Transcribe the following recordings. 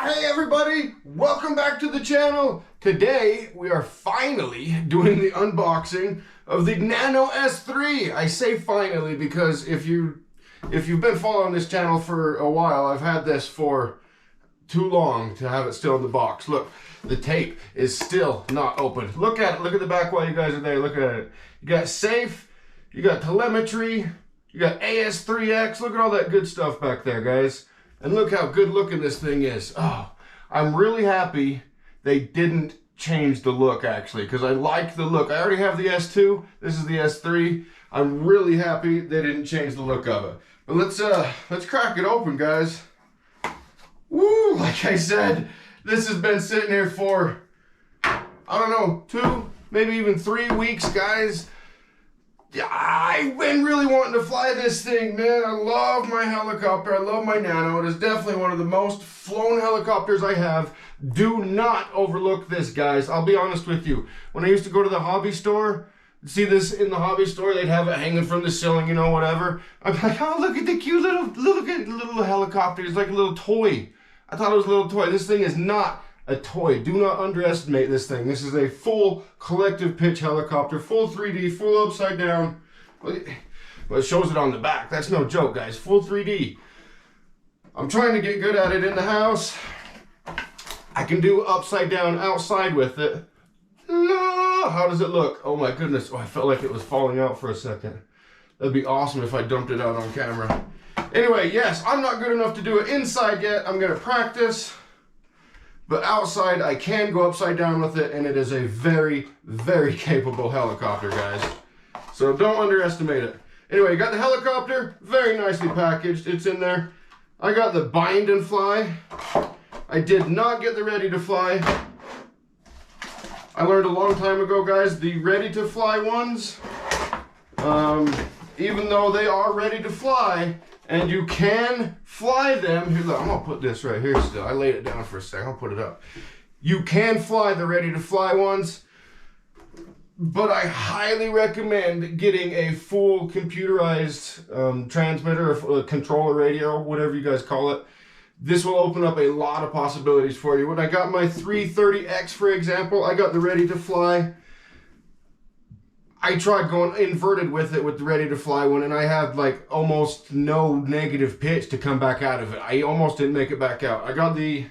Hey everybody, welcome back to the channel. Today we are finally doing the unboxing of the Nano S3. I say finally because if you've been following this channel for a while, I've had this for too long to have it still in the box. Look, the tape is still not open. Look at it, look at the back while you guys are there, look at it. You got S.A.F.E, you got telemetry, you got AS3X, look at all that good stuff back there, guys. And look how good looking this thing is. Oh, I'm really happy they didn't change the look actually, because I like the look. I already have the S2, this is the S3. I'm really happy they didn't change the look of it. But let's crack it open, guys. Woo, like I said, this has been sitting here for, I don't know, 2, maybe even 3 weeks, guys. I've been really wanting to fly this thing, man. I love my helicopter. I love my Nano. It is definitely one of the most flown helicopters I have. Do not overlook this, guys. I'll be honest with you. When I used to go to the hobby store, see this in the hobby store, they'd have it hanging from the ceiling, you know, whatever. I'm like, oh, look at the cute little helicopter. It's like a little toy. I thought it was a little toy. This thing is not a toy. Do not underestimate this thing. This is a full collective pitch helicopter, full 3D, full upside down. Well, it shows it on the back. That's no joke, guys. Full 3D. I'm trying to get good at it in the house. I can do upside down outside with it. How does it look? Oh my goodness. Oh, I felt like it was falling out for a second. That'd be awesome if I dumped it out on camera. Anyway, yes, I'm not good enough to do it inside yet. I'm gonna practice. But outside, I can go upside down with it, and it is a very, very capable helicopter, guys. So don't underestimate it. Anyway, you got the helicopter, very nicely packaged. It's in there. I got the bind and fly. I did not get the ready to fly. I learned a long time ago, guys, the ready to fly ones, even though they are ready to fly, and you can fly them. Here, look, I'm gonna put this right here still. I laid it down for a second, I'll put it up. You can fly the ready to fly ones, but I highly recommend getting a full computerized transmitter or controller radio, whatever you guys call it. This will open up a lot of possibilities for you. When I got my 330X, for example, I got the ready to fly. I tried going inverted with it with the ready to fly one, and I had like almost no negative pitch to come back out of it. I almost didn't make it back out. I got the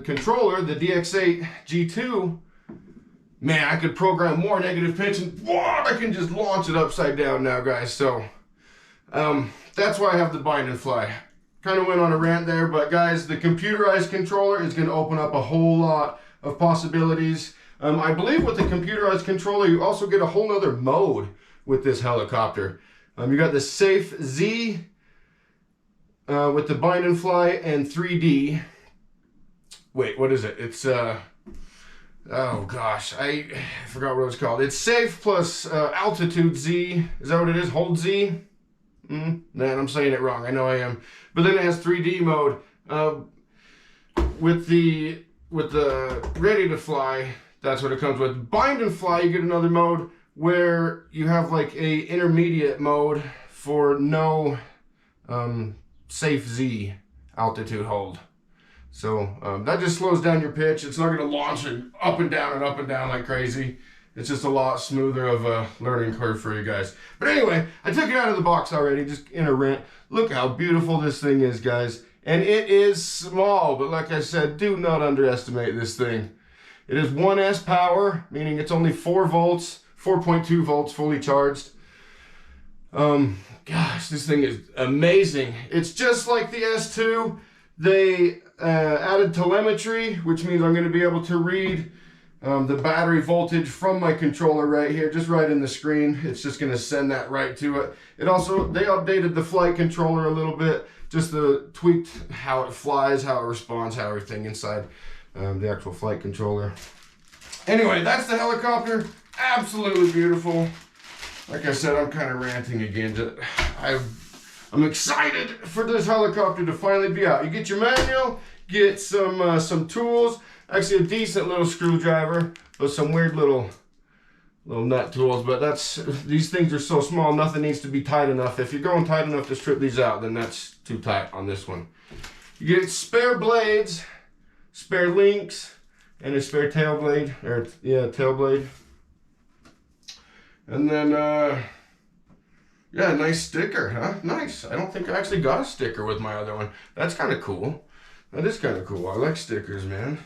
controller, the DX8 G2. Man, I could program more negative pitch, and whoa, I can just launch it upside down now, guys. So that's why I have the bind and fly. Kind of went on a rant there, but guys, the computerized controller is going to open up a whole lot of possibilities. I believe with the computerized controller, you also get a whole nother mode with this helicopter. You got the S.A.F.E Z with the bind and fly and 3D. Wait, what is it? It's, oh gosh, I forgot what it was called. It's S.A.F.E plus altitude Z. Is that what it is? Hold Z? Man, I'm saying it wrong. I know I am. But then it has 3D mode. With the ready to fly, that's what it comes with. Bind and fly, you get another mode where you have like a intermediate mode for no S.A.F.E Z altitude hold. So that just slows down your pitch. It's not going to launch it up and down like crazy. It's just a lot smoother of a learning curve for you guys. But anyway, I took it out of the box already, just in a rant. Look how beautiful this thing is, guys. And it is small, but like I said, do not underestimate this thing. It is 1S power, meaning it's only 4 volts, 4.2 volts fully charged. Gosh, this thing is amazing. It's just like the S2. They added telemetry, which means I'm going to be able to read the battery voltage from my controller right here, just right in the screen. It's just going to send that right to it. It also, they updated the flight controller a little bit, just tweaked how it flies, how it responds, how everything inside the actual flight controller. Anyway, that's the helicopter. Absolutely beautiful. Like I said, I'm kind of ranting again. I'm excited for this helicopter to finally be out. You get your manual, get some tools. Actually, a decent little screwdriver with some weird little nut tools, but these things are so small, nothing needs to be tight enough. If you're going tight enough to strip these out, then that's too tight on this one. You get spare blades, spare links, and a spare tail blade, or yeah, tail blade. And then, yeah, nice sticker, huh? Nice. I don't think I actually got a sticker with my other one. That's kind of cool. That is kind of cool. I like stickers, man.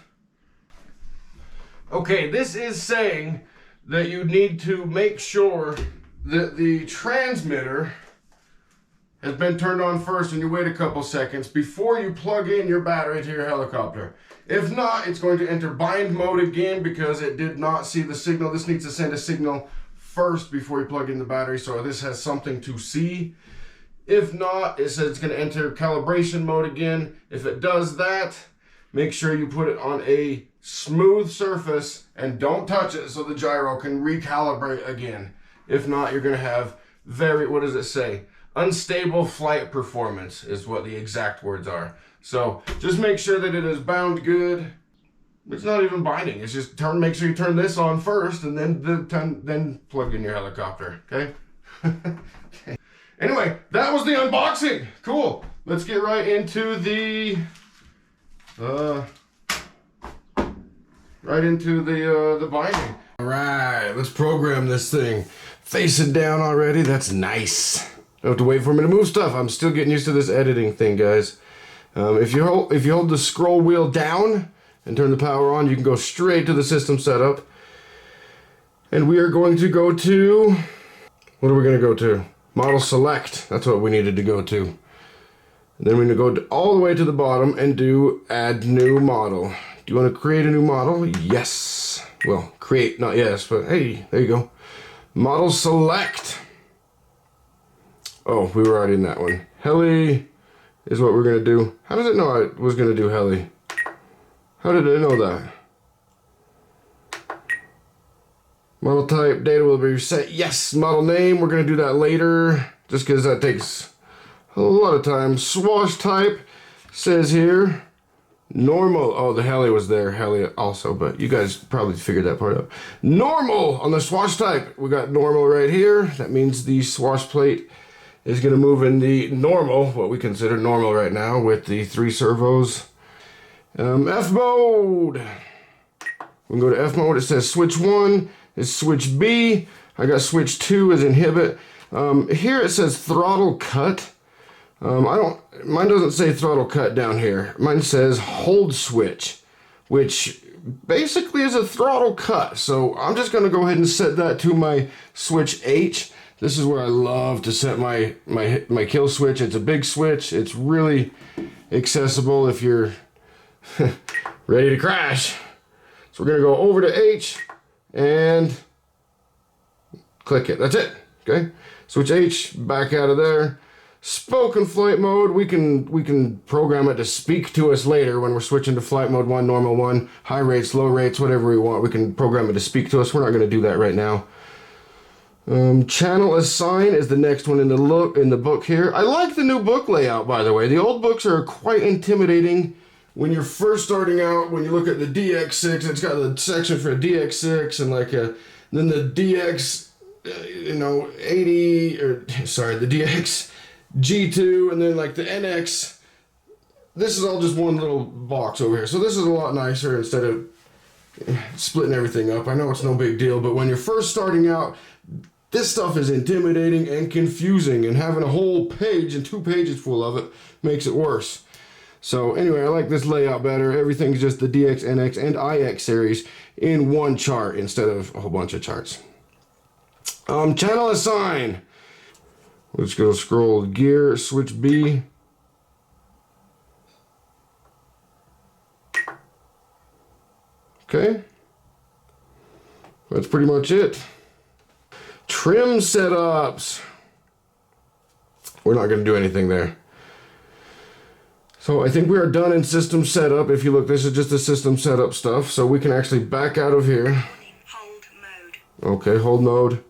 Okay, this is saying that you need to make sure that the transmitter has been turned on first, and you wait a couple seconds before you plug in your battery to your helicopter. If not, it's going to enter bind mode again because it did not see the signal. This needs to send a signal first before you plug in the battery, so this has something to see. If not, it says it's going to enter calibration mode again. If it does that, make sure you put it on a smooth surface and don't touch it so the gyro can recalibrate again. If not, you're going to have what does it say? Unstable flight performance is what the exact words are. So just make sure that it is bound good. It's not even binding. It's just make sure you turn this on first and then plug in your helicopter. Okay? Okay. Anyway, that was the unboxing. Cool. Let's get right into the binding. All right, let's program this thing. Face it down already. That's nice. Don't have to wait for me to move stuff. I'm still getting used to this editing thing, guys. If you hold the scroll wheel down and turn the power on, you can go straight to the system setup. And we are going to go to, what are we going to go to? Model select. That's what we needed to go to. And then we're going to go all the way to the bottom and do add new model. Do you want to create a new model? Yes. Well, create, not yes, but hey, there you go. Model select. Oh, we were already in that one. Heli is what we're going to do. How does it know I was going to do heli? How did it know that? Model type, data will be reset. Yes, model name, we're going to do that later. Just because that takes a lot of time. Swash type says here, normal. Oh, the heli was there, heli also, but you guys probably figured that part out. Normal on the swash type. We got normal right here. That means the swash plate is going to move in the normal, what we consider normal right now, with the 3 servos. F mode. We can go to F mode. It says switch 1 is switch B. I got switch 2 as inhibit. Here it says throttle cut. Mine doesn't say throttle cut down here. Mine says hold switch, which basically is a throttle cut. So I'm just going to go ahead and set that to my switch H. This is where I love to set my kill switch. It's a big switch. It's really accessible if you're ready to crash. So we're going to go over to H and click it. That's it. Okay. Switch H, back out of there. Spoken flight mode, we can program it to speak to us later when we're switching to flight mode 1, normal 1, high rates, low rates, whatever we want. We can program it to speak to us. We're not going to do that right now. Channel assign is the next one in the book here. I like the new book layout, by the way. The old books are quite intimidating when you're first starting out. When you look at the DX6, it's got the section for a DX6 and then the DX, 80 or sorry, the DX G2, and then like the NX. This is all just one little box over here. So this is a lot nicer instead of splitting everything up. I know it's no big deal, but when you're first starting out, this stuff is intimidating and confusing, and having a whole page and 2 pages full of it makes it worse. So anyway, I like this layout better. Everything's just the DX, NX, and IX series in one chart instead of a whole bunch of charts. Channel assign. Let's go scroll gear, switch B. Okay. That's pretty much it. Trim setups. We're not going to do anything there. So I think we are done in system setup. If you look, this is just the system setup stuff. So we can actually back out of here. Hold mode. Okay, hold mode.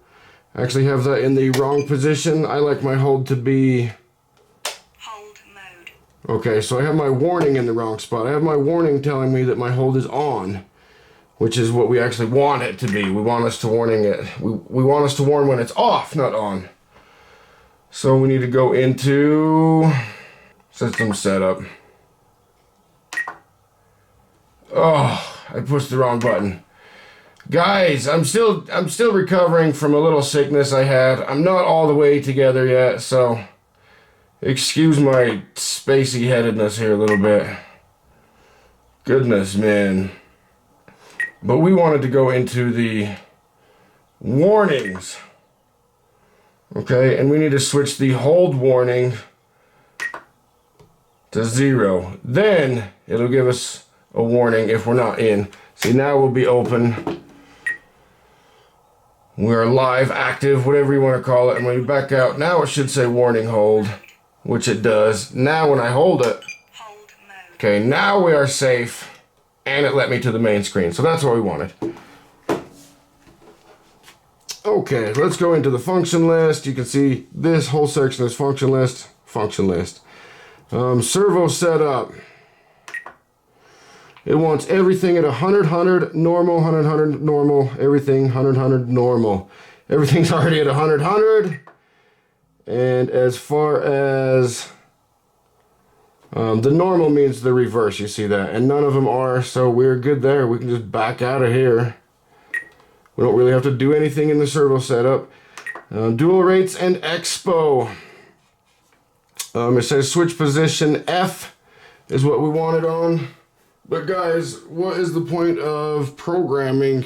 Actually have that in the wrong position. I like my hold to be... Hold mode. Okay, so I have my warning in the wrong spot. I have my warning telling me that my hold is on, which is what we actually want it to be. We want us to warning it. We want us to warn when it's off, not on. So we need to go into system setup. Oh, I pushed the wrong button. Guys, I'm still recovering from a little sickness I had. I'm not all the way together yet, so excuse my spacey headedness here a little bit. Goodness, man. But we wanted to go into the warnings. Okay, and we need to switch the hold warning to 0. Then it'll give us a warning if we're not in. See, now we'll be open. We're live, active, whatever you want to call it. And when you back out, now it should say warning hold, which it does. Now when I hold it, Hold mode. okay, now we are safe. And it let me to the main screen. So that's what we wanted. Okay, let's go into the function list. You can see this whole section is function list, function list. Servo setup. It wants everything at 100, 100, normal, 100, 100, normal, everything 100, 100, normal. Everything's already at 100, 100. And as far as the normal means the reverse, you see that. And none of them are, so we're good there. We can just back out of here. We don't really have to do anything in the servo setup. Dual rates and expo. It says switch position F is what we wanted on. But guys, what is the point of programming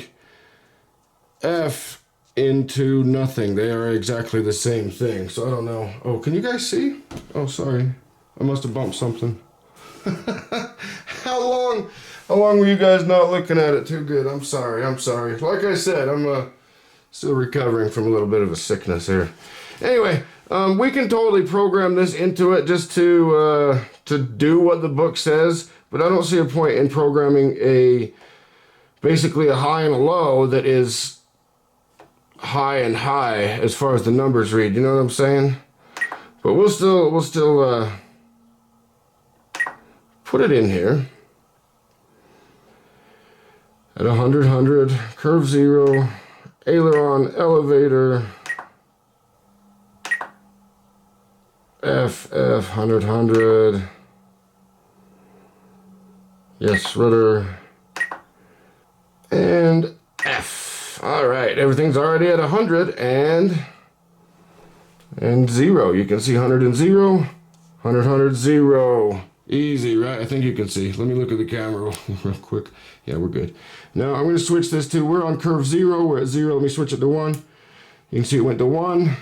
F into nothing? They are exactly the same thing. So I don't know. Oh, can you guys see? Oh, sorry. I must have bumped something. How long were you guys not looking at it too good? I'm sorry. Like I said, I'm still recovering from a little bit of a sickness here. Anyway, we can totally program this into it just to do what the book says, but I don't see a point in programming basically a high and a low that is high and high as far as the numbers read. You know what I'm saying? But we'll still put it in here. At 100, 100, curve 0, aileron, elevator, F, 100, 100, yes, rudder, and F. All right, everything's already at 100 and 0. You can see 100 and 0, 100, 100, 0. Easy, right? I think you can see. Let me look at the camera real quick. Yeah, we're good. Now I'm going to switch this to, we're on curve 0. We're at 0. Let me switch it to 1. You can see it went to 1.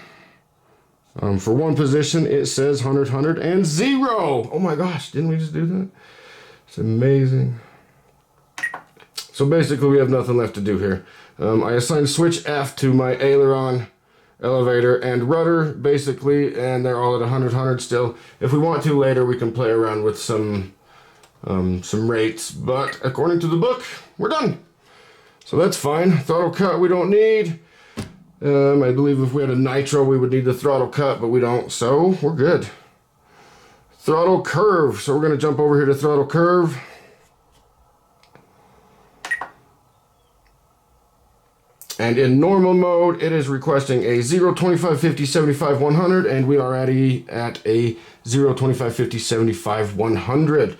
For one position, it says 100, 100, and 0. Oh my gosh, didn't we just do that? It's amazing. So basically, we have nothing left to do here. I assigned switch F to my aileron, elevator, and rudder, basically, and they're all at 100, 100 still. If we want to later, we can play around with some rates, but according to the book, we're done. So that's fine. Throttle cut we don't need. I believe if we had a nitro, we would need the throttle cut, but we don't, so we're good. Throttle curve. So we're going to jump over here to throttle curve. And in normal mode, it is requesting a 0, 25, 50, 75, 100, and we are already at a 0, 25, 50, 75, 100.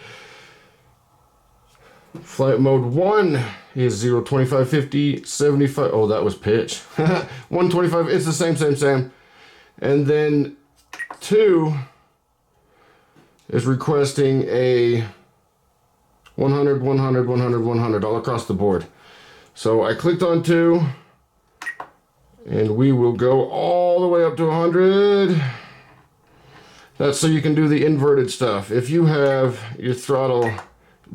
Flight mode 1 is 0, 25, 50, 75. Oh, that was pitch. 125. It's the same. And then 2 is requesting a 100, 100, 100, 100 all across the board. So I clicked on 2, and we will go all the way up to 100. That's so you can do the inverted stuff. If you have your throttle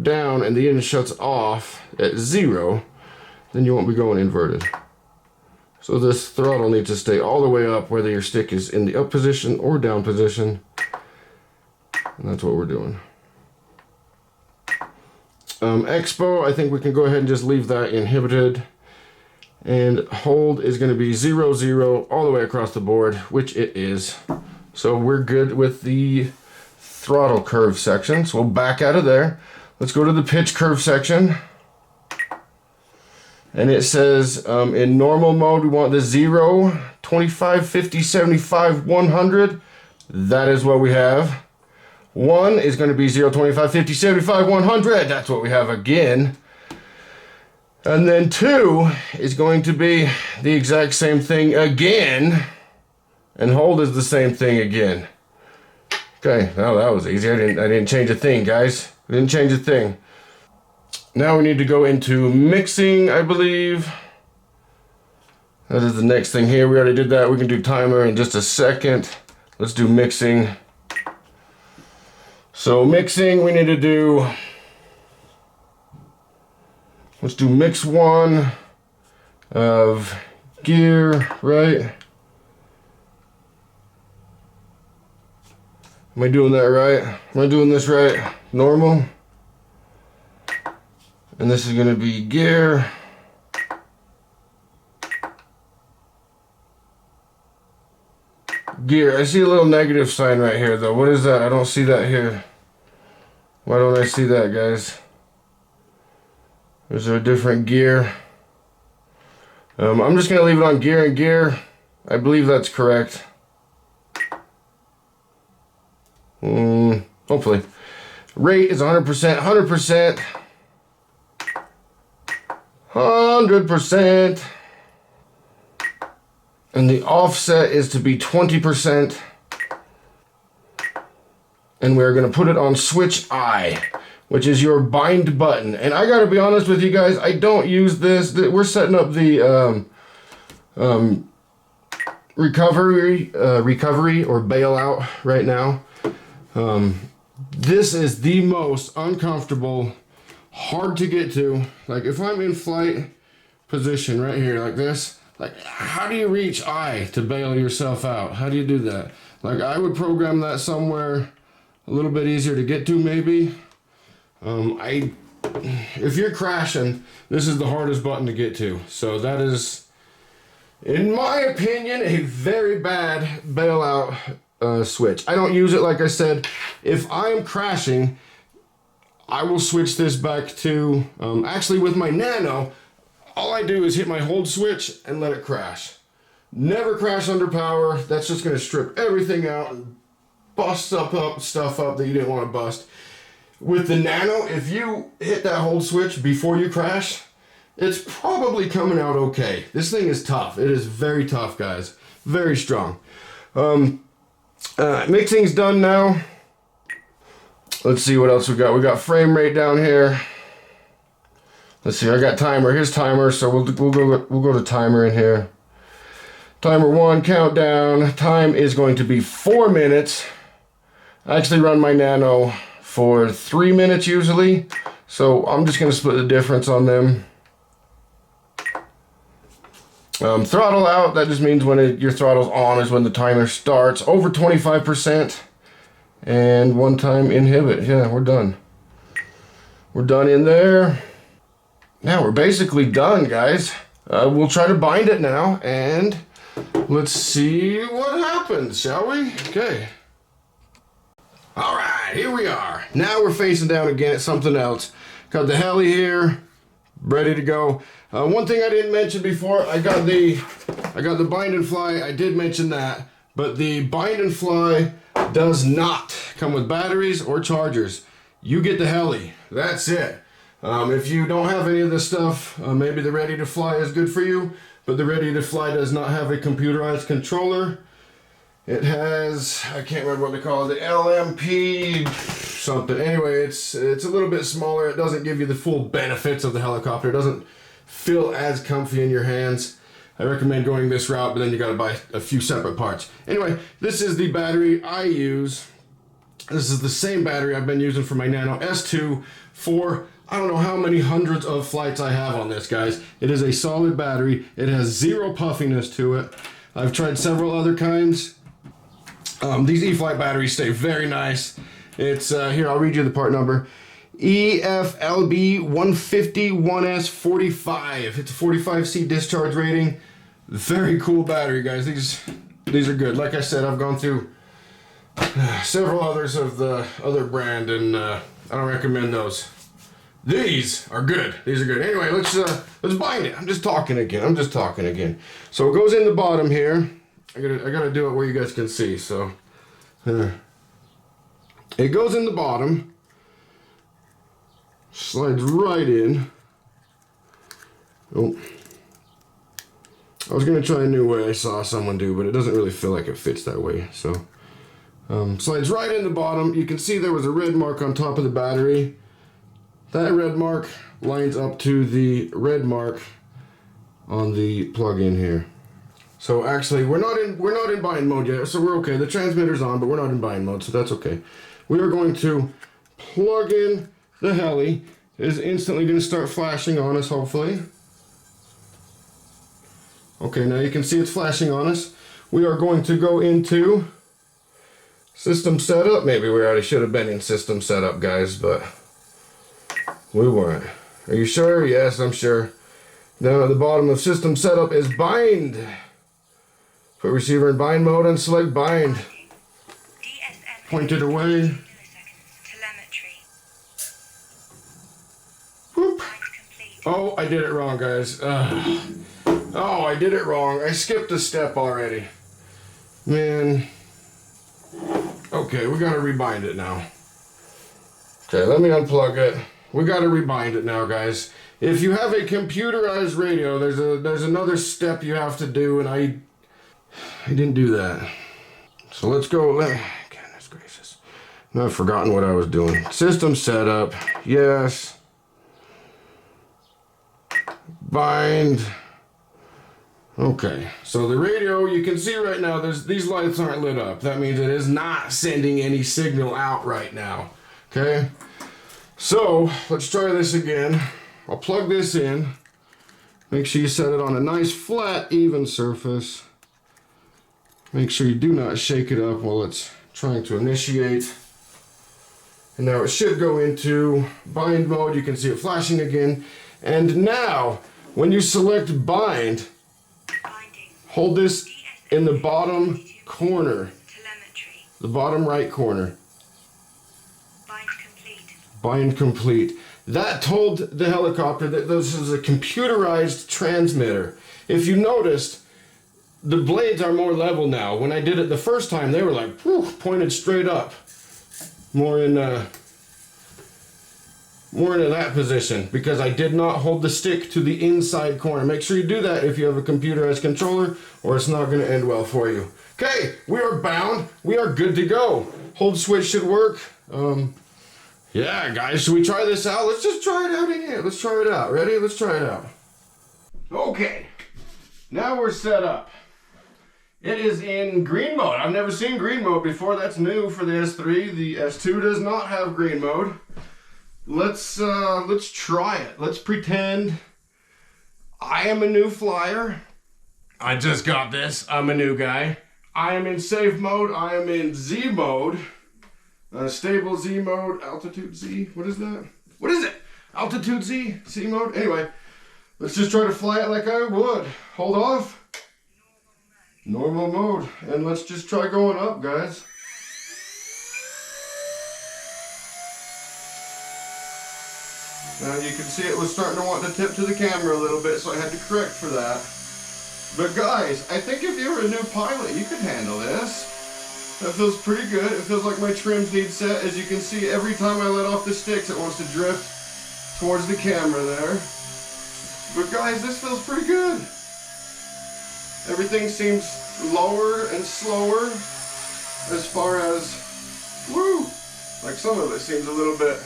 down and the engine shuts off at 0, then you won't be going inverted. So this throttle needs to stay all the way up, whether your stick is in the up position or down position. And that's what we're doing. Expo, I think we can go ahead and just leave that inhibited. And hold is going to be 0, 0 all the way across the board, which it is. So we're good with the throttle curve section. So we'll back out of there. Let's go to the pitch curve section. And it says in normal mode, we want the 0, 25, 50, 75, 100. That is what we have. 1 is going to be 0, 25, 50, 75, 100. That's what we have again. And then 2 is going to be the exact same thing again. And hold is the same thing again. Okay, well, that was easy. I didn't change a thing, guys. I didn't change a thing. Now we need to go into mixing, I believe. That is the next thing here. We already did that. We can do timer in just a second. Let's do mixing. So mixing, we need to do, let's do mix 1 of gear, right? Am I doing that right? Am I doing this right? Normal. And this is going to be gear. Gear. I see a little negative sign right here though. What is that? I don't see that here. Why don't I see that, guys? Is there a different gear? I'm just going to leave it on gear and gear. I believe that's correct. Hopefully. Rate is 100%, 100%. 100%. And the offset is to be 20%. And we're going to put it on switch I, which is your bind button. And I got to be honest with you guys, I don't use this. We're setting up the recovery or bailout right now. This is the most uncomfortable, hard to get to. Like if I'm in flight position right here like this, like how do you reach I to bail yourself out? How do you do that? Like I would program that somewhere a little bit easier to get to maybe. If you're crashing, this is the hardest button to get to. So that is, in my opinion, a very bad bailout switch. I don't use it, like I said. If I'm crashing, I will switch this back to, actually with my Nano, all I do is hit my hold switch and let it crash. Never crash under power. That's just going to strip everything out and bust stuff up that you didn't want to bust. With the Nano, if you hit that hold switch before you crash, it's probably coming out okay. This thing is tough. It is very tough, guys. Very strong. Mixing's done now. Let's see what else we got. We got frame rate down here. Let's see. I got timer. Here's timer. So we'll go to timer in here. Timer 1 countdown. Time is going to be 4 minutes. I actually run my Nano for 3 minutes usually, so I'm just going to split the difference on them. Throttle out, that just means when your throttle's on is when the timer starts. Over 25%. And 1 time inhibit. Yeah, we're done. We're done in there. Now we're basically done, guys. We'll try to bind it now, and let's see what happens, shall we? Okay. All right, here we are. Now we're facing down again at something else. Got the Heli here, ready to go. One thing I didn't mention before, I got the bind and fly. I did mention that, but the bind and fly does not come with batteries or chargers. You get the Heli. That's it. If you don't have any of this stuff, maybe the Ready to Fly is good for you, but the Ready to Fly does not have a computerized controller. It has, I can't remember what they call it, the LMP something. Anyway, it's a little bit smaller. It doesn't give you the full benefits of the helicopter. It doesn't feel as comfy in your hands. I recommend going this route, but then you gotta buy a few separate parts. Anyway, this is the battery I use. This is the same battery I've been using for my Nano S2 for I don't know how many hundreds of flights I have on this, guys. It is a solid battery. It has zero puffiness to it. I've tried several other kinds. These E-flite batteries stay very nice. It's, here, I'll read you the part number. EFLB 151S45. It's a 45C discharge rating. Very cool battery, guys. These are good. Like I said, I've gone through several others of the other brand, and I don't recommend those. These are good. These are good. Anyway, let's bind it. I'm just talking again. So it goes in the bottom here. I gotta do it where you guys can see. So, It goes in the bottom, slides right in. Oh, I was gonna try a new way I saw someone do, but it doesn't really feel like it fits that way. So slides right in the bottom. You can see there was a red mark on top of the battery. That red mark lines up to the red mark on the plug-in here. So actually, we're not in bind mode yet, so we're okay. The transmitter's on, but we're not in bind mode, so that's okay. We are going to plug in the Heli. It is instantly going to start flashing on us, hopefully. Okay, now you can see it's flashing on us. We are going to go into system setup. Maybe we already should have been in system setup, guys, but we weren't. Are you sure? Yes, I'm sure. Down at the bottom of system setup is bind. Put receiver in bind mode and select bind. Point it away. Whoop. Oh, I did it wrong, guys. Oh, I did it wrong. I skipped a step already. Man. Okay, we gotta rebind it now. Okay, let me unplug it. We gotta rebind it now, guys. If you have a computerized radio, there's another step you have to do, and I didn't do that. So let's go. Goodness gracious. Now I've forgotten what I was doing. System setup. Yes. Bind. Okay. So the radio, you can see right now, these lights aren't lit up. That means it is not sending any signal out right now. Okay. So let's try this again. I'll plug this in. Make sure you set it on a nice flat, even surface. Make sure you do not shake it up while it's trying to initiate. And now it should go into bind mode. You can see it flashing again. And now, when you select bind, hold this in the bottom corner. The bottom right corner. Bind complete. That told the helicopter that this is a computerized transmitter. If you noticed, the blades are more level now. When I did it the first time, they were like, whew, pointed straight up. More into that position, because I did not hold the stick to the inside corner. Make sure you do that if you have a computerized controller, or it's not gonna end well for you. Okay, we are bound. We are good to go. Hold switch should work. Yeah, guys, should we try this out? Let's just try it out in here. Let's try it out. Ready? Let's try it out. Okay, now we're set up. It is in green mode. I've never seen green mode before. That's new for the S3. The S2 does not have green mode. Let's try it. Let's pretend I am a new flyer. I just got this. I'm a new guy. I am in safe mode. I am in Z mode. Stable Z mode, altitude Z. What is that? What is it? Altitude Z, C mode. Anyway, let's just try to fly it like I would. Hold off. Normal mode. And let's just try going up, guys. Now you can see it was starting to want to tip to the camera a little bit, so I had to correct for that. But guys, I think if you were a new pilot, you could handle this. That feels pretty good. It feels like my trims need set. As you can see, every time I let off the sticks, it wants to drift towards the camera there. But guys, this feels pretty good. Everything seems lower and slower as far as, woo, like some of it seems a little bit,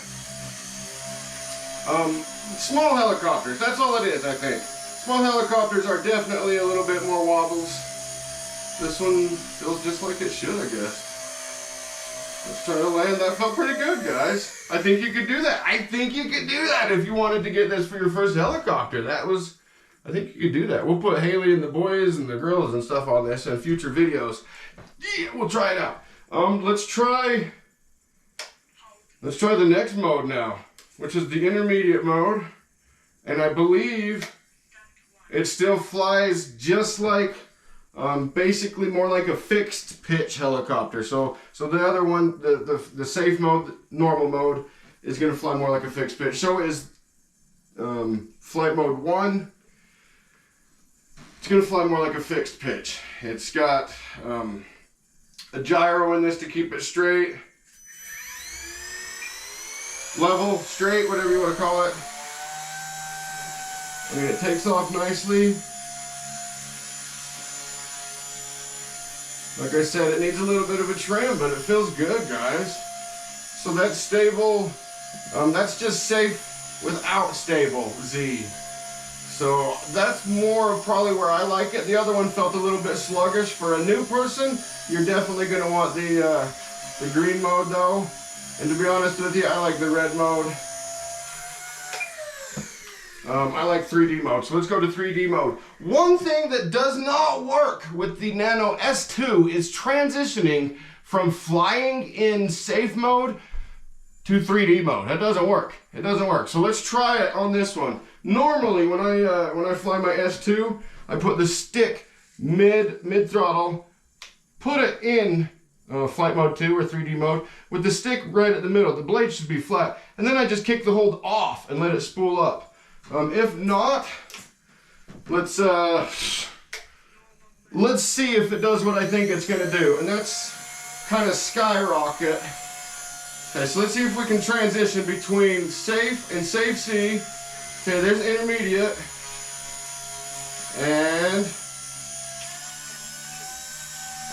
small helicopters, that's all it is, I think. Small helicopters are definitely a little bit more wobbles. This one feels just like it should, I guess. Let's try to land. That felt pretty good, guys. I think you could do that. I think you could do that if you wanted to get this for your first helicopter. I think you could do that. We'll put Haley and the boys and the girls and stuff on this in future videos. Yeah, we'll try it out. Let's try the next mode now, which is the intermediate mode. And I believe it still flies just like, basically more like a fixed pitch helicopter. So the other one, the safe mode, normal mode, is gonna fly more like a fixed pitch. So is flight mode 1. It's gonna fly more like a fixed pitch. It's got a gyro in this to keep it straight. level, straight, whatever you want to call it. I mean, it takes off nicely. Like I said, it needs a little bit of a trim, but it feels good, guys. So that's stable. That's just safe without stable Z. So that's more of probably where I like it. The other one felt a little bit sluggish. For a new person, you're definitely going to want the green mode though. And to be honest with you, I like the red mode. I like 3D mode, so let's go to 3D mode. One thing that does not work with the Nano S2 is transitioning from flying in S.A.F.E mode to 3D mode. That doesn't work. It doesn't work. So let's try it on this one. Normally, when I fly my S2, I put the stick mid throttle, put it in flight mode 2 or 3D mode with the stick right at the middle. The blade should be flat, and then I just kick the hold off and let it spool up. If not, let's see if it does what I think it's gonna do, and that's kind of skyrocket. Okay, so let's see if we can transition between S.A.F.E and S.A.F.E. Okay, there's intermediate, and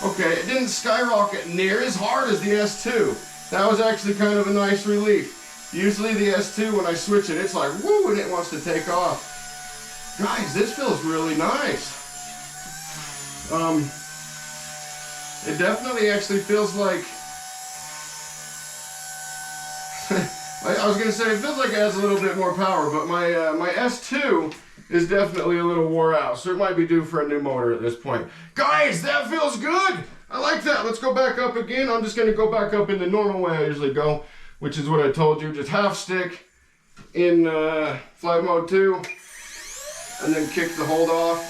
okay, it didn't skyrocket near as hard as the S2. That was actually kind of a nice relief. Usually the S2, when I switch it, it's like, woo, and it wants to take off. Guys, this feels really nice. It definitely actually feels like, I was gonna say it feels like it has a little bit more power, but my S2 is definitely a little wore out, so it might be due for a new motor at this point. Guys, that feels good. I like that. Let's go back up again. I'm just gonna go back up in the normal way I usually go, which is what I told you, just half stick in flight mode 2, and then kick the hold off.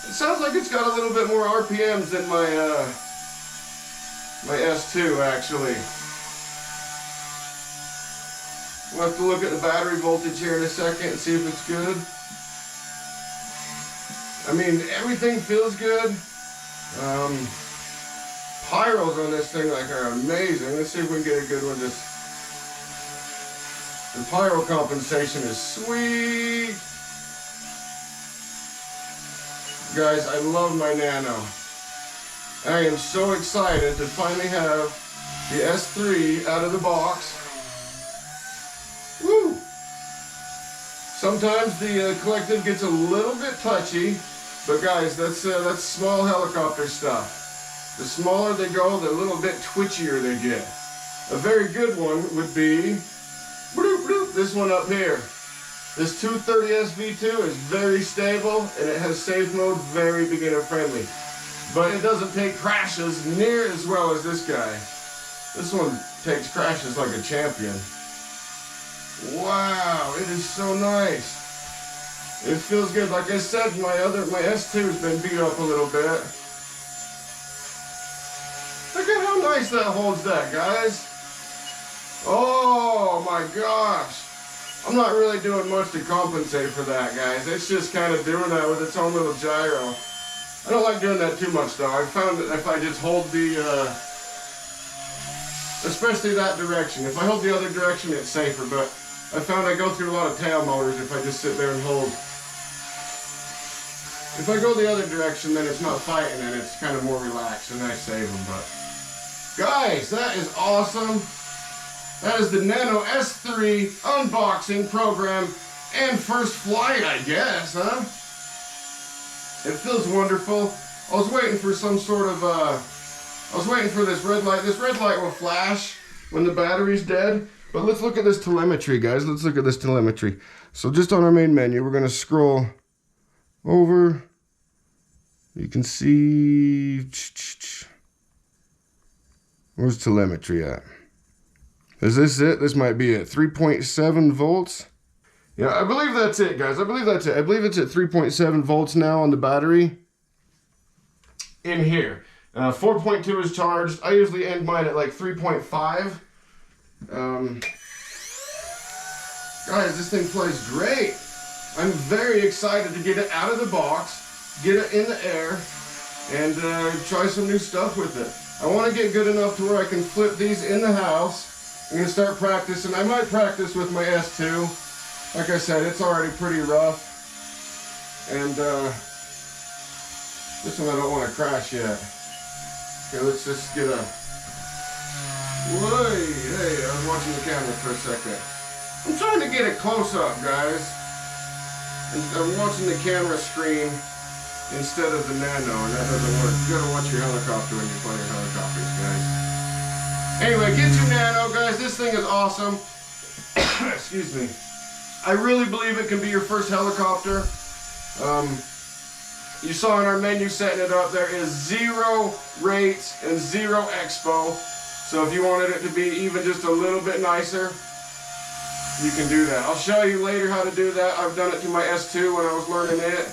It sounds like it's got a little bit more RPMs than my my S2 actually. We'll have to look at the battery voltage here in a second and see if it's good. I mean, everything feels good. Pyros on this thing are amazing. Let's see if we can get a good one. The pyro compensation is sweet. Guys, I love my Nano. I am so excited to finally have the S3 out of the box. Woo! Sometimes the collective gets a little bit touchy, but guys, that's small helicopter stuff. The smaller they go, the little bit twitchier they get. A very good one would be bloop, bloop, this one up here. This 230 SV2 is very stable, and it has S.A.F.E mode, very beginner friendly. But it doesn't take crashes near as well as this guy. This one takes crashes like a champion. Wow, it is so nice. It feels good. Like I said, my S2 has been beat up a little bit. Look at how nice that holds that, guys. Oh my gosh. I'm not really doing much to compensate for that, guys. It's just kind of doing that with its own little gyro. I don't like doing that too much though. I found that if I just hold the, especially that direction. If I hold the other direction, it's safer, but I found I go through a lot of tail motors if I just sit there and hold. If I go the other direction, then it's not fighting and it's kind of more relaxed and I save them, but. Guys, that is awesome. That is the Nano S3 unboxing program and first flight, I guess, huh? It feels wonderful. I was waiting for some sort of, I was waiting for this red light. This red light will flash when the battery's dead. But let's look at this telemetry, guys. Let's look at this telemetry. So just on our main menu, we're going to scroll over. You can see... Where's telemetry at? Is this it? This might be it. 3.7 volts. Yeah, I believe that's it, guys. I believe that's it. I believe it's at 3.7 volts now on the battery. In here. 4.2 is charged. I usually end mine at like 3.5. Guys, this thing plays great. I'm very excited to get it out of the box, get it in the air, and try some new stuff with it. I want to get good enough to where I can flip these in the house I'm gonna start practicing. I might practice with my S2. Like I said, it's already pretty rough. And this one I don't want to crash yet. Okay, let's just get a... Whoa, hey, I was watching the camera for a second. I'm trying to get it close up, guys. And I'm watching the camera screen instead of the Nano, and that doesn't work. You gotta watch your helicopter when you're playing helicopters, guys. Anyway, get your Nano, guys. This thing is awesome. Excuse me. I really believe it can be your first helicopter. You saw in our menu setting it up, there is 0 rates and 0 expo. So if you wanted it to be even just a little bit nicer, you can do that. I'll show you later how to do that. I've done it to my S2 when I was learning it.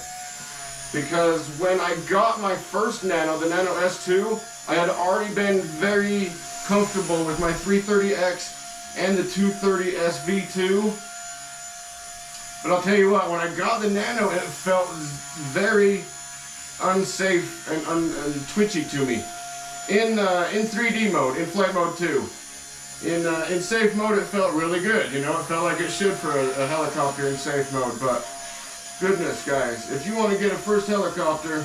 Because when I got my first Nano, the Nano S2, I had already been very comfortable with my 330X and the 230S V2. But I'll tell you what, when I got the Nano, it felt very unsafe and twitchy to me. In 3D mode, in flight mode 2. In safe mode, it felt really good. You know, it felt like it should for a helicopter in safe mode. But goodness, guys, if you want to get a first helicopter,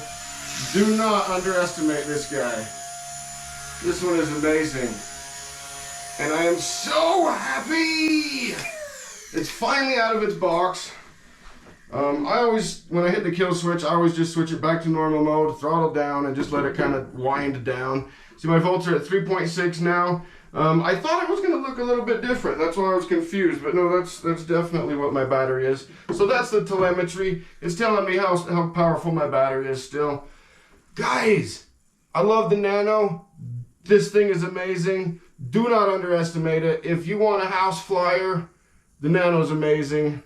do not underestimate this guy. This one is amazing. And I am so happy! It's finally out of its box. I always, when I hit the kill switch, I always just switch it back to normal mode, throttle down, and just let it kind of wind down. See, my volts are at 3.6 now. I thought it was going to look a little bit different. That's why I was confused. But no, that's definitely what my battery is. So that's the telemetry. It's telling me how powerful my battery is still. Guys, I love the Nano. This thing is amazing. Do not underestimate it. If you want a house flyer, the Nano's amazing.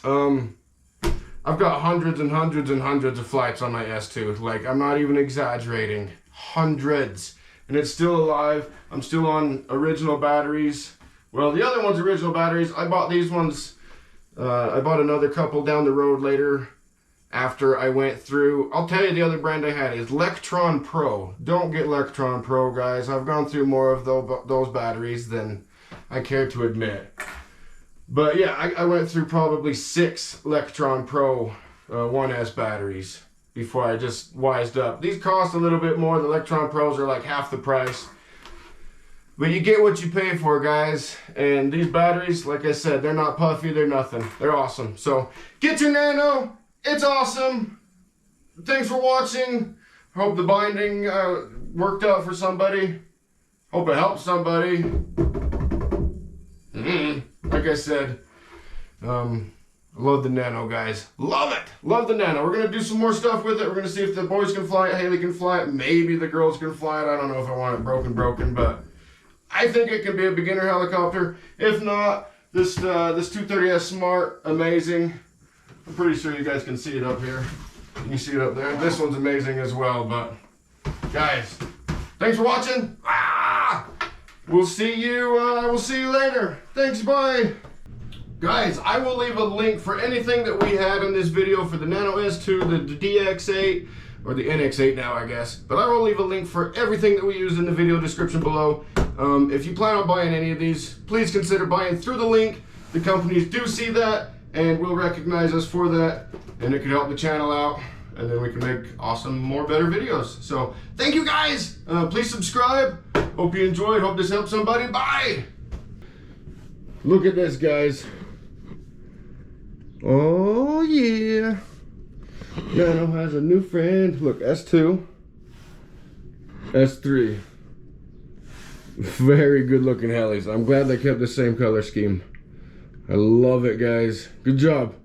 I've got hundreds and hundreds and hundreds of flights on my S2. Like, I'm not even exaggerating. Hundreds. And it's still alive. I'm still on original batteries. Well, the other one's original batteries. I bought these ones. I bought another couple down the road later after I went through. I'll tell you the other brand I had is Lectron Pro. Don't get Lectron Pro, guys. I've gone through more of those batteries than I care to admit. But yeah, I went through probably 6 Lectron Pro 1S batteries before I just wised up. These cost a little bit more. The Lectron Pros are like half the price. But you get what you pay for, guys. And these batteries, like I said, they're not puffy, they're nothing. They're awesome. So get your Nano. It's awesome. Thanks for watching. Hope the binding worked out for somebody. Hope it helped somebody. Like I said, I love the Nano, guys. Love it! Love the Nano. We're going to do some more stuff with it. We're going to see if the boys can fly it, Heli can fly it, maybe the girls can fly it. I don't know if I want it broken, but I think it can be a beginner helicopter. If not, this 230S Smart, amazing. I'm pretty sure you guys can see it up here. You can see it up there. This one's amazing as well, but guys, thanks for watching. We'll see you later. Thanks, bye. Guys, I will leave a link for anything that we had in this video for the Nano S2, the DX8, or the NX8 now, I guess. But I will leave a link for everything that we used in the video description below. If you plan on buying any of these, please consider buying through the link. The companies do see that and will recognize us for that, and it could help the channel out, and then we can make awesome, better videos. So thank you, guys. Please subscribe. Hope you enjoyed. Hope this helped somebody. Bye. Look at this, guys. Oh yeah. Nano has a new friend. Look, S2, S3. Very good looking helis. I'm glad they kept the same color scheme. I love it, guys. Good job.